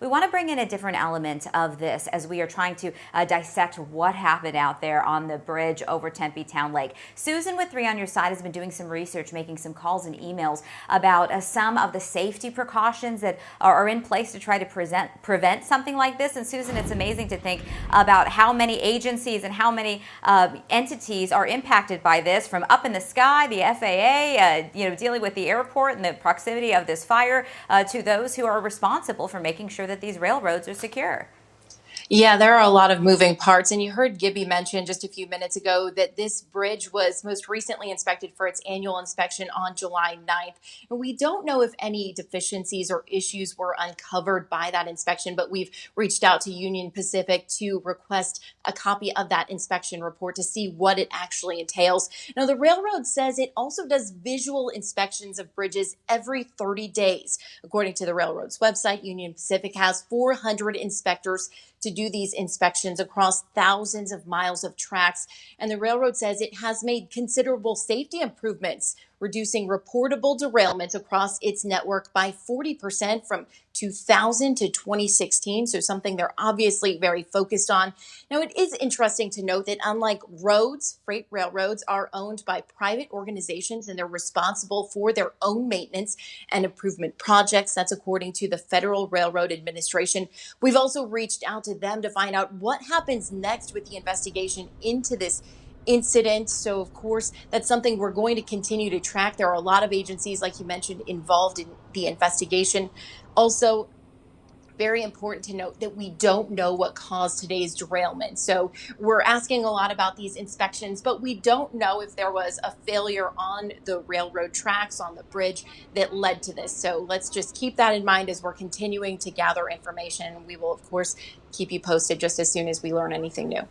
We want to bring in a different element of this as we are trying to dissect what happened out there on the bridge over Tempe Town Lake. Susan with 3 on Your Side has been doing some research, making some calls and emails about some of the safety precautions that are in place to try to prevent something like this. And Susan, it's amazing to think about how many agencies and how many entities are impacted by this, from up in the sky, the FAA, dealing with the airport and the proximity of this fire, to those who are responsible for making sure that these railroads are secure. Yeah, there are a lot of moving parts. And you heard Gibby mention just a few minutes ago that this bridge was most recently inspected for its annual inspection on July 9th. And we don't know if any deficiencies or issues were uncovered by that inspection, but we've reached out to Union Pacific to request a copy of that inspection report to see what it actually entails. Now, the railroad says it also does visual inspections of bridges every 30 days. According to the railroad's website, Union Pacific has 400 inspectors to do these inspections across thousands of miles of tracks. And the railroad says it has made considerable safety improvements, reducing reportable derailments across its network by 40% from 2000 to 2016. So something they're obviously very focused on. Now, it is interesting to note that unlike roads, freight railroads are owned by private organizations and they're responsible for their own maintenance and improvement projects. That's according to the Federal Railroad Administration. We've also reached out to them to find out what happens next with the investigation into this incident. So, of course, that's something we're going to continue to track. There are a lot of agencies, like you mentioned, involved in the investigation. Also, very important to note that we don't know what caused today's derailment. So we're asking a lot about these inspections, but we don't know if there was a failure on the railroad tracks, on the bridge, that led to this. So let's just keep that in mind as we're continuing to gather information. We will, of course, keep you posted just as soon as we learn anything new.